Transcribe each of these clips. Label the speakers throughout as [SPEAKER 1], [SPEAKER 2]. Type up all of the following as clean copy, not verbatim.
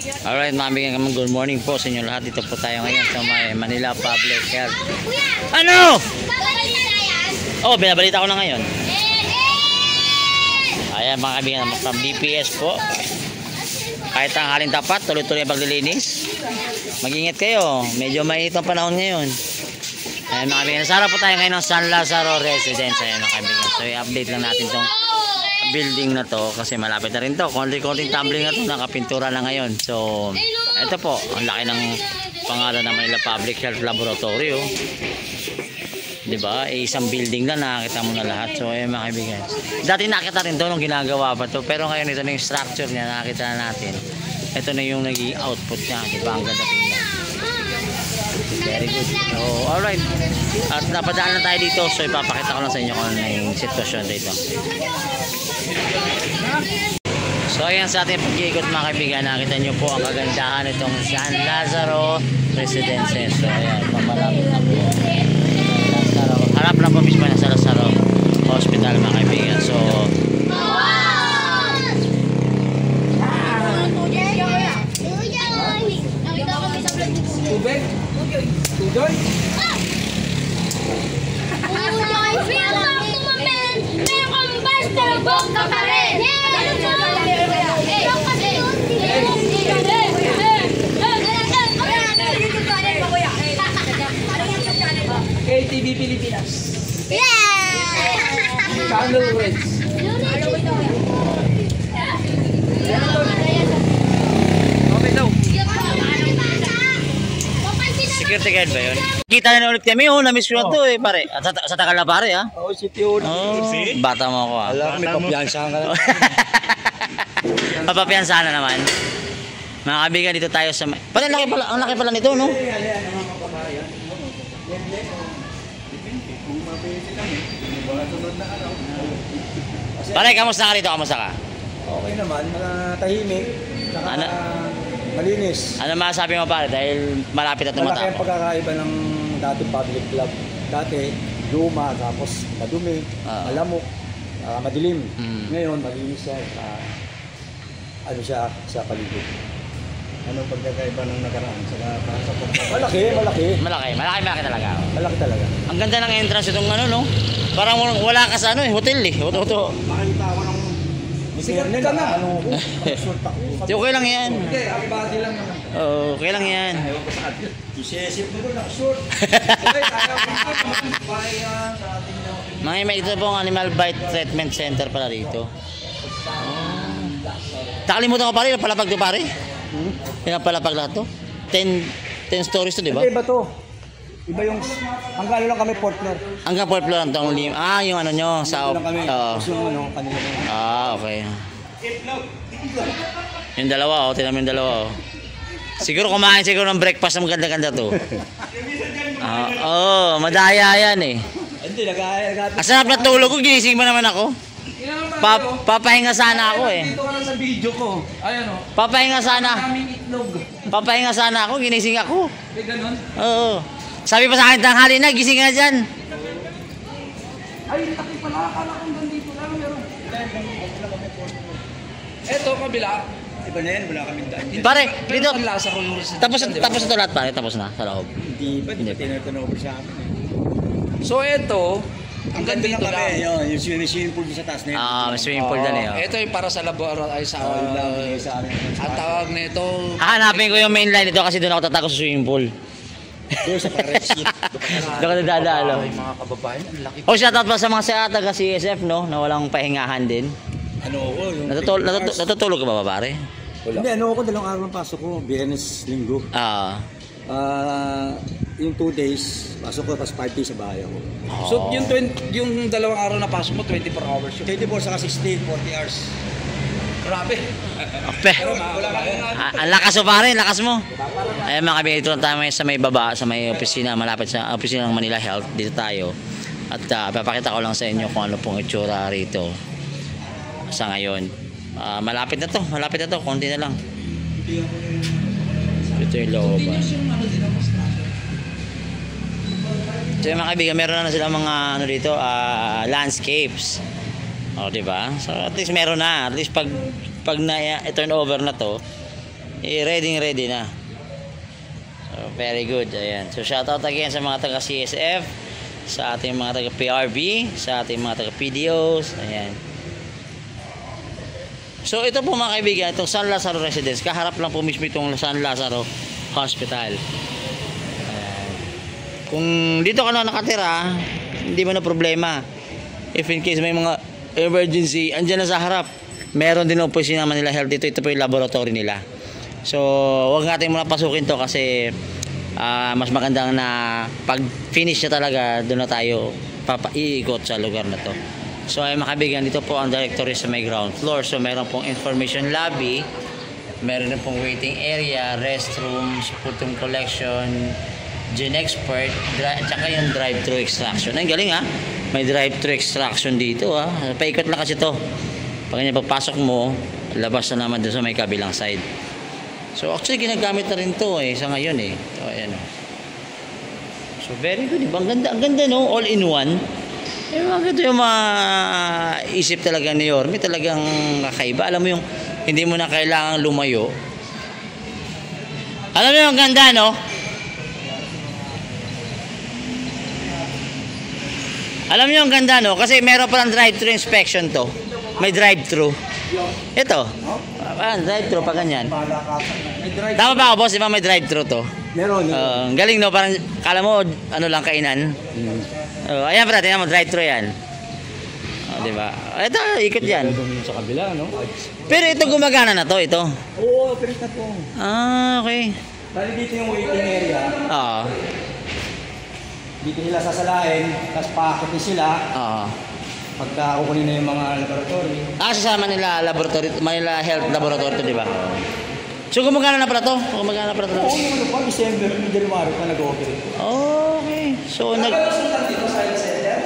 [SPEAKER 1] Alright mga kaibigan, good morning po sa inyo lahat. Dito po tayo ngayon sa Manila Public Health. Ano? Oh, binabalita ko na ngayon. Ayan mga kaibigan, from DPS po. Kahit ang haling tapat, tuloy-tuloy ang paglilinis. Mag-ingat kayo, medyo mainit ang panahon ngayon. Ayan mga kaibigan, nasara po tayo ngayon ng San Lazaro Residence. Ayan mga kaibigan, so i-update lang natin itong building na to kasi malapit na rin to. Konting tumbling na to, nakapintura na ngayon. So ito po, ang laki ng pangalan ng Manila Public Health Laboratory, oh. Diba? Isang building lang, nakakita mo na lahat. So mga kaibigan, dati nakita rin to nung ginagawa pa to, pero ngayon ito na yung structure niya, nakakita na natin. Ito na yung naging output niya, diba? Ang ganda tingnan. Very good. So alright, at napadaan na tayo dito. So ipapakita ko lang sa inyo kung ano yung sitwasyon dito. So ayan, sa ating pag-iikot mga kaibigan, nakita nyo po ang kagandahan itong San Lazaro Residence. So ayan, pamalapit na po Lazaro. Harap lang po mismo na sa Lazaro Hospital mga kaibigan. So
[SPEAKER 2] KTV Pilipinas. Channel Reds. Okay daw.
[SPEAKER 1] security guard ba yun? Kita na ulit kami, oh, na-miss ko na to eh, pare. At sa tagal na pare, ha?
[SPEAKER 2] Oo, City Hall.
[SPEAKER 1] Oh, bata mo ako, ha?
[SPEAKER 2] Alam, may papiyansa ka na.
[SPEAKER 1] Papapiyansa na naman. Mga kaibigan, dito tayo sa... Pare, ang laki pala nito, no? Pare, kamusta ka dito? Kamusta ka?
[SPEAKER 2] Okay naman, tahimik.
[SPEAKER 1] Ano?
[SPEAKER 2] Malinis.
[SPEAKER 1] Ano masasabi mo pare? Dahil malapit na
[SPEAKER 2] Malaki ang
[SPEAKER 1] tumatapos.
[SPEAKER 2] pagkakaiba ng dating public club. Dati, luma, tapos madumi, malamok, madilim. Ngayon, malinis siya. Ano siya sa paligid. Anong pagkakaiba ng nakaraan? Malaki
[SPEAKER 1] Talaga.
[SPEAKER 2] Malaki talaga.
[SPEAKER 1] Ang ganda ng entrance itong ano, no? Parang wala ka sa ano eh, hotel eh.
[SPEAKER 2] Makikita ko ng sikat ka na. Short ako.
[SPEAKER 1] Okay lang yan.
[SPEAKER 2] Hindi, akibati lang naman.
[SPEAKER 1] Oo, okay lang yan.
[SPEAKER 2] Ayaw ko sa atin. Isesip mo ko na short. Okay, ayaw ko naman. Bayan sa ating
[SPEAKER 1] May ito pong Animal Bite Treatment Center pala dito. Nakalimutan ko pare, ilang palapag to pare? Ilang palapag lahat to? 10 stories to, di ba?
[SPEAKER 2] Iba to. Iba yung, hanggang lang kami 4th floor.
[SPEAKER 1] Hanggang 4th floor lang to. Yung ano nyo, sa...
[SPEAKER 2] Lang kami. Yung ano, kanila.
[SPEAKER 1] Okay. Yung dalawa, oh. Tingnan mo yung dalawa, oh. Siguro kumain siguro ng breakfast ng ganda-ganda to. Madaya yan eh.
[SPEAKER 2] Hindi, nag-aayag.
[SPEAKER 1] Asarap na tulog ko, ginising mo naman ako. Papahinga sana ako eh.
[SPEAKER 2] Dito ka lang sa video ko. Ayan o.
[SPEAKER 1] Papahinga sana.
[SPEAKER 2] Kaming itlog.
[SPEAKER 1] Papahinga sana ako, ginising ako.
[SPEAKER 2] May ganun?
[SPEAKER 1] Oo. Sabi pa sa akin, tanghali na, gising ka na dyan.
[SPEAKER 2] Ay, laki pala. Akala kong ganito lang. Meron. Eto, kabila. Iba na yan, wala kaming daan.
[SPEAKER 1] Pare, dito.
[SPEAKER 2] Lasa ko yung
[SPEAKER 1] Tapos na ito lahat pare, tapos na sa loob.
[SPEAKER 2] Hindi ba? Hindi ba tinatanover sa amin eh. So eto, ang ganito lang. Yung swimming pool sa taas na yun.
[SPEAKER 1] May swimming pool dyan eh.
[SPEAKER 2] Ito yung para sa laboratory ay sa ang tawag nito.
[SPEAKER 1] Hahanapin ko yung main line nito kasi doon ako tatago sa swimming pool.
[SPEAKER 2] Doon sa parets sheet.
[SPEAKER 1] Doon ka dadalo.
[SPEAKER 2] Mga kababayan, ang laki.
[SPEAKER 1] Shoutout pa sa mga taga CSF, no? Na walang pahingahan din.
[SPEAKER 2] Ano ko?
[SPEAKER 1] Natutulog ka ba pare?
[SPEAKER 2] Hindi, ano ako, dalawang araw ng pasok ko. Biyernes, Linggo. Yung 2 days, pasok ko, tapos 5 days sa bahay ako. So, yung dalawang araw na pasok mo, 24 hours yun? 24 saka 16, 40 hours. Grabe.
[SPEAKER 1] Ang lakas mo pare, lakas mo. Ayan mga kaibigan, ito lang tayo sa may baba, sa may opisina, malapit sa opisina ng Manila Health. Dito tayo. At papakita ko lang sa inyo kung ano pong itsura rito sa ngayon. Malapit na to, konti na lang. Ito yung loob. So yung mga kaibigan, meron na sila mga ano dito, landscapes. O, di ba? So at least meron na. At least pag na turn over na to, ready na. So, very good. Ayan. So, shoutout again sa mga taga CSF, sa ating mga taga PRB, sa ating mga taga PDOs. Ayan. So, ito po mga kaibigan, itong San Lazaro Residence. Kaharap lang po mismo itong San Lazaro Hospital. Ayan. Kung dito ka na nakatira, hindi mo na problema. If in case may mga emergency, andyan na sa harap. Meron din ang opisina ng Manila Health dito. Ito po yung laboratory nila. So, wag natin muna pasukin to kasi mas magandang na pag finish na talaga, doon na tayo iikot sa lugar na to. So, ay makabigan, dito po ang directory sa may ground floor. So, meron pong information lobby, meron din pong waiting area, restrooms, photon collection, gene expert, tsaka yung drive-thru extraction. Ang galing ha, may drive-thru extraction dito ha. Paikot lang kasi to. Pag ganyan pagpasok mo, labas na naman doon sa may kabilang side. So actually ginagamit na rin to sa ngayon So ayan So very good, diba? Ang ganda no, all in one. Ito yung maisip talaga ni Yorme, talagang kakaiba. Alam mo yung hindi mo na kailangang lumayo. Alam mo yung ganda no? Alam mo yung ganda no? Kasi meron palang drive-thru inspection to. May drive-thru. Ito. Drive-thru pa ganyan. Tama ba ako boss? Diba may drive-thru to?
[SPEAKER 2] Meron.
[SPEAKER 1] Galing no? Parang kala mo ano lang kainan. Ayan pala, tingnan mo, drive-thru yan. Diba? Ito, ikot yan.
[SPEAKER 2] Sa kabila, no?
[SPEAKER 1] Pero ito gumagana na to, ito.
[SPEAKER 2] Oo, operate na to.
[SPEAKER 1] Okay.
[SPEAKER 2] Dahil dito yung waiting area.
[SPEAKER 1] Oo.
[SPEAKER 2] Dito nila sasalain, tapos paakitin sila.
[SPEAKER 1] Oo.
[SPEAKER 2] Pagka kukunin na yung mga laboratory.
[SPEAKER 1] Sasama nila laboratory, Manila Health Laboratory to, di ba? So gumagana na pala to? Gumagana na pala to?
[SPEAKER 2] Oo, yung pa, December, January pa nag-operate.
[SPEAKER 1] Okay. So
[SPEAKER 2] Gusto dito sa health center?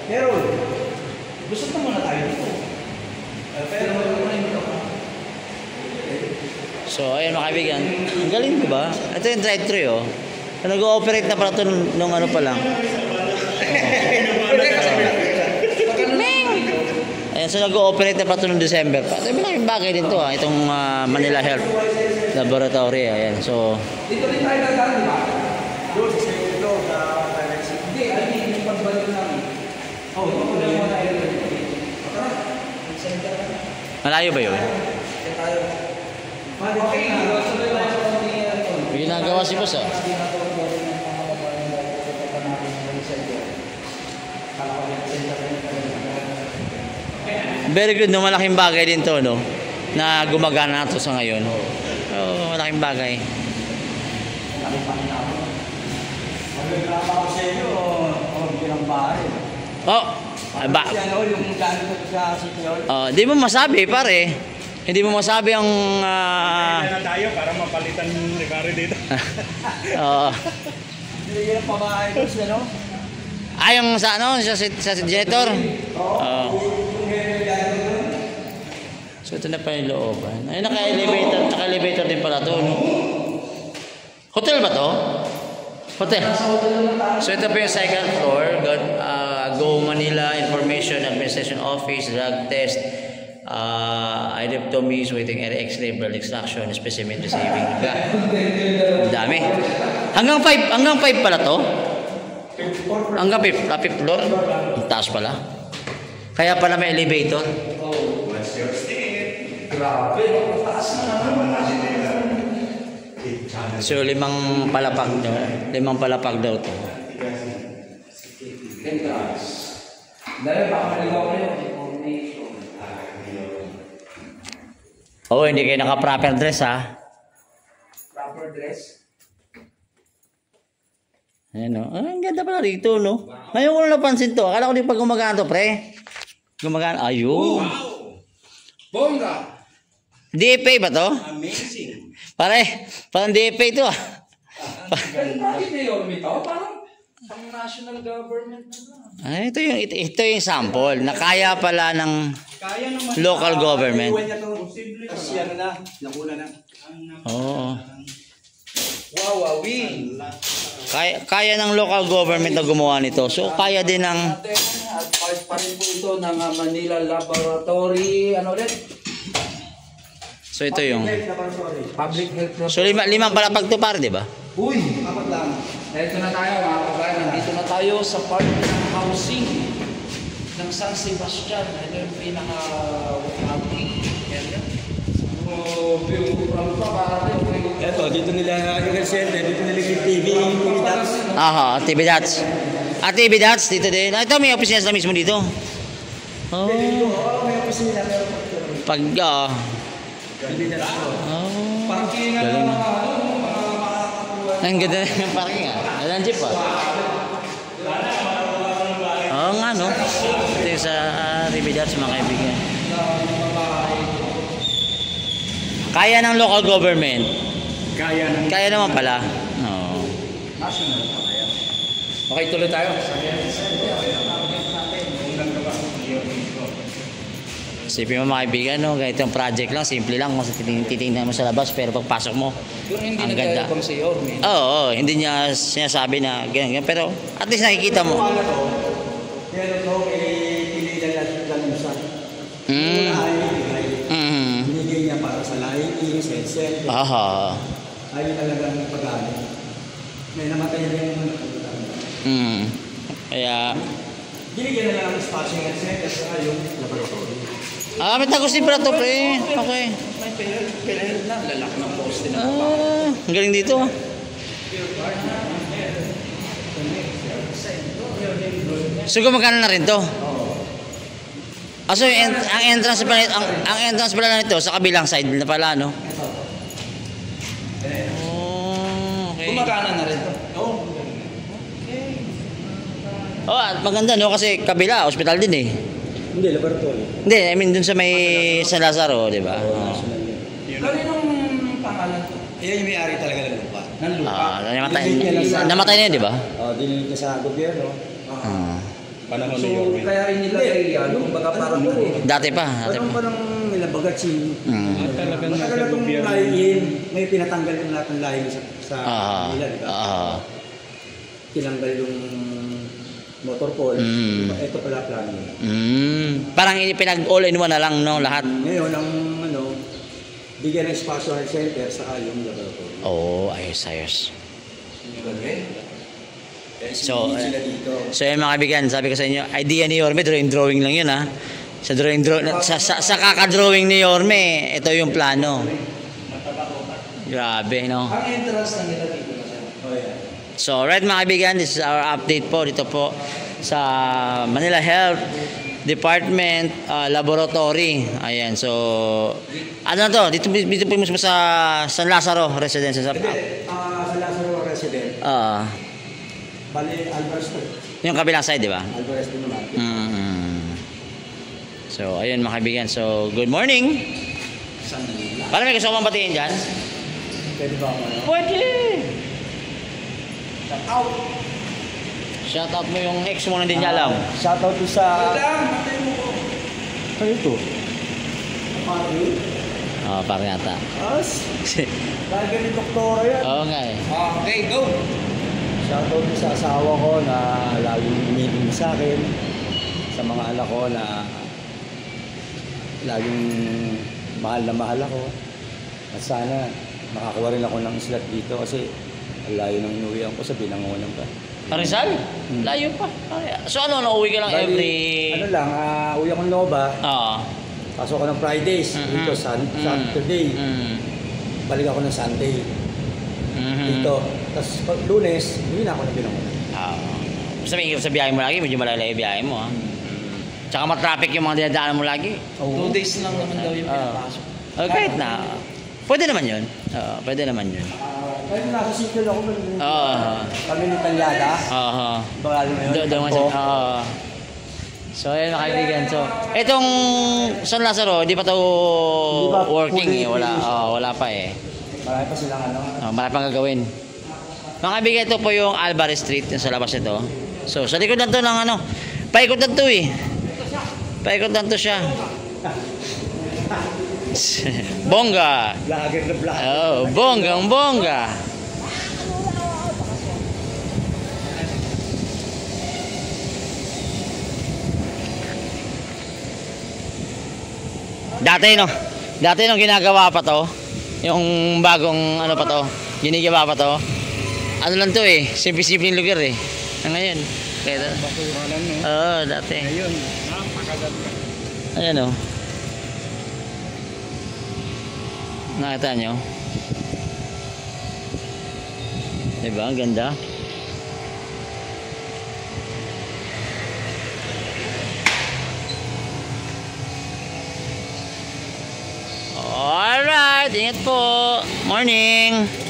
[SPEAKER 2] Pero, gusto na muna tayo dito. Pero,
[SPEAKER 1] So, ayun mga kaibigan. Ang galing, di ba? Ito yung drive-thru, oh. Nag-ooperate na pala ito nung ano pa lang. Ayan, so nag-ooperate na pala ito nung December pa. Sabi lang yung bagay din ito, itong Manila Health Laboratory. Ayan, so...
[SPEAKER 2] Dito rin tayo nagdaan, di ba? Doon, sa ito, sa hindi, yung pagbalik namin. Oo, dito na tayo.
[SPEAKER 1] Malayo ba yun?
[SPEAKER 2] Okay,
[SPEAKER 1] may ginagawa si boss Very good, no? Malaking bagay din to, no? Na gumagana to sa ngayon. Malaking bagay. Di mo masabi, pare. Hindi mo masabi ang...
[SPEAKER 3] na tayo para mapalitan ni pare dito.
[SPEAKER 1] Oo.
[SPEAKER 2] Hindi yung pabahay doon siya, no?
[SPEAKER 1] Yung sa ano, sa janitor? Oo. So ito na pa yung looban. Ay, naka-elevator din pala to, no? Hotel ba to? Hotel. So ito pa yung second floor. Go Manila Information Administration Office, drug test, identitomies, waiting area, X-ray, blood extraction, specimen receiving. Ang dami. Hanggang 5 pala to? Hanggang 5th floor? Ang taas pala. Kaya pala may elevator.
[SPEAKER 2] Grabe, taas na naman.
[SPEAKER 1] So 5 palapag daw. 5 palapag daw to.
[SPEAKER 2] Dahil baka maligaw kayo.
[SPEAKER 1] Hindi kayo naka-proper dress
[SPEAKER 2] Proper dress?
[SPEAKER 1] Ayan o. Ang ganda pala dito, no? Ngayon ko na napansin to. Akala ko di pa gumagana to, pre. Gumagana. Ayun.
[SPEAKER 3] Wow! Bongga!
[SPEAKER 1] DFA ba to?
[SPEAKER 3] Amazing!
[SPEAKER 1] Parang DFA to
[SPEAKER 2] Bakit na yun, Mito? Parang national government na.
[SPEAKER 1] Ito yung sample na kaya pala ng local government.
[SPEAKER 2] Kasi ano na, nakuna na.
[SPEAKER 1] Oo.
[SPEAKER 2] Wow, win!
[SPEAKER 1] Kaya ng local government na gumawa nito. So kaya din ng...
[SPEAKER 2] At part pa rin po ito ng Manila Laboratory, ano ulit?
[SPEAKER 1] So ito yung...
[SPEAKER 2] Public health na.
[SPEAKER 1] So limang palapag to pare, di ba?
[SPEAKER 2] Uy! Apat lang.
[SPEAKER 4] Ito na tayo mga kabayan. Nandito na tayo sa part ng housing ng San Sebastian. Ito yung pinaka-housing area.
[SPEAKER 2] Ito, dito nila yung health center, dito nila yung TV dots.
[SPEAKER 1] Aha, TV Dots. Ah, TV Dots dito din. Ah, ito may opisina sila mismo dito. Oh.
[SPEAKER 2] May opisina.
[SPEAKER 1] Pag,
[SPEAKER 2] Parking na
[SPEAKER 1] galing.
[SPEAKER 2] lang.
[SPEAKER 1] Ang ganda ng parking ah. Alam jeep ah. Oo nga no. Ito yung sa TV Dots mga kaibigan. Kaya ng local government. Kaya naman pala. Oo.
[SPEAKER 4] National pa kaya. Okay, tuloy tayo.
[SPEAKER 1] Isipin mo mga kaibigan, no? Ganito yung project lang, simple lang. Kung titingnan mo sa labas, pero pagpasok mo,
[SPEAKER 4] Pero hindi
[SPEAKER 1] ang ganda.
[SPEAKER 4] nagkayabang sa iyo, man.
[SPEAKER 1] Oo, hindi niya sinasabi na ganyan. Pero at least nakikita mo.
[SPEAKER 2] Pero ito, pilihan lang sa
[SPEAKER 1] Mm.
[SPEAKER 2] binigay niya para sa lighting, health center.
[SPEAKER 1] Aha.
[SPEAKER 2] Ayun talagang pag-ano. May namatay na yung
[SPEAKER 1] Mm. Kaya,
[SPEAKER 2] binigyan na lang ang spacing ng health center sa yung laboratory.
[SPEAKER 1] may tagos si Brato, pre. Okay.
[SPEAKER 4] May pera na. Lalak ng poste na.
[SPEAKER 1] Ang galing dito. So, gumagana na rin to? So, ang entrance pala, ang entrance pala nito sa kabilang side na pala, no? Oh, okay.
[SPEAKER 4] Gumagana na rin.
[SPEAKER 1] Oh, at maganda, no? Kasi kabila, hospital din eh.
[SPEAKER 2] Hindi, laboratory.
[SPEAKER 1] Hindi, I mean, dun sa may San Lazaro, di ba? Oh.
[SPEAKER 4] Kaninong pangalan to?
[SPEAKER 2] Yan yung may-ari talaga ng lupa.
[SPEAKER 4] Ng lupa.
[SPEAKER 1] Namatay na yun, di ba?
[SPEAKER 2] Dinilig niya sa gobyerno.
[SPEAKER 3] Panahon
[SPEAKER 4] So,
[SPEAKER 3] ni Yorme.
[SPEAKER 4] kaya rin nila ano, kumbaga parang
[SPEAKER 1] Dati pa.
[SPEAKER 2] Parang parang nilabagat si...
[SPEAKER 3] Talagang
[SPEAKER 2] Matagal na itong
[SPEAKER 3] gobyerno.
[SPEAKER 2] layin. May pinatanggal yung lahat ng layin sa nila, di ba? Tinanggal yung motor pole. Ito pala plano nila.
[SPEAKER 1] Parang pinag-all in one na lang, no? Lahat.
[SPEAKER 2] Ngayon, ang bigyan ng espasyo ng center sa yung laboratory.
[SPEAKER 1] Oo, ayos. So,
[SPEAKER 2] Sila dito.
[SPEAKER 1] So yun mga kaibigan, sabi ko sa inyo, idea ni Yorme, drawing lang yun ha. Sa kaka-drawing ni Yorme, ito yung plano. Grabe, no?
[SPEAKER 4] ang entrance na nila dito na siya.
[SPEAKER 1] So right mga kaibigan, this is our update po dito po sa Manila Health Department Laboratory. Ayan, so ano na to? Dito po mismo sa San Lazaro Residence.
[SPEAKER 2] Sa Lazaro Resident, bali Alvarez to.
[SPEAKER 1] Yung kabilang side, di ba?
[SPEAKER 2] Alvarez to naman.
[SPEAKER 1] So, ayun mga kaibigan. So, good morning. Para may gusto ko bang batiin dyan?
[SPEAKER 2] Pwede ba ako?
[SPEAKER 1] Pwede! Shout out mo yung ex mo na hindi niya alam.
[SPEAKER 2] Shoutout to sa... Ano ito?
[SPEAKER 1] Parang yata.
[SPEAKER 2] Dahil ganun doktora yan.
[SPEAKER 1] Oo nga eh.
[SPEAKER 4] Okay, go!
[SPEAKER 2] Shoutout to sa asawa ko na laging meeting sa akin. Sa mga anak ko na laging mahal na mahal ako. At sana makakuha rin ako ng slot dito kasi layo ng inuwian ko sa Binangonan pa.
[SPEAKER 1] Rizal? Layo pa. So ano, nauwi ka lang
[SPEAKER 2] Bali,
[SPEAKER 1] every...
[SPEAKER 2] Ano lang, uwi ako ng Nova.
[SPEAKER 1] Oo.
[SPEAKER 2] Pasok ako ng Fridays. Dito, Saturday. Balik ako ng Sunday. Dito. Tapos pag Lunes, uwi na ako ng Binangonan.
[SPEAKER 1] Sabihin sa biyahe mo lagi, medyo malalay yung biyahe mo ha. Tsaka matraffic yung mga dinadaanan mo lagi.
[SPEAKER 4] 2 days lang naman daw yung pinapasok.
[SPEAKER 1] Kahit na. Pwede naman yun. Pwede naman yun.
[SPEAKER 2] Kahit nasa sikil ako, kami ni Talyada. Baka alam mo yun.
[SPEAKER 1] Doon nga siya. So, ayun mga kaibigan. So, itong San Lazaro, hindi pa ito working eh. Wala pa eh.
[SPEAKER 2] Marami pa silang
[SPEAKER 1] Marami pang gagawin. Mga kaibigan, ito po yung Alvarez Street, yung sa labas nito. So, sa likod na ito ng paikot na ito eh. Paikot na ito siya. Bongga!
[SPEAKER 2] Vlogger na vlogger.
[SPEAKER 1] Oh, bonggang bongga! Dati no, Dati nung ginagawa pa to, yung bagong ano pa to, ginagawa pa to, ano lang to eh, simple-simple yung lugar eh. Ngayon, kaya
[SPEAKER 3] Basura lang, no?
[SPEAKER 1] oo, dati.
[SPEAKER 3] Ngayon, napakaganda.
[SPEAKER 1] Ayan o. Nakita nyo? Diba? Ang ganda. Alright, ingat po. Morning.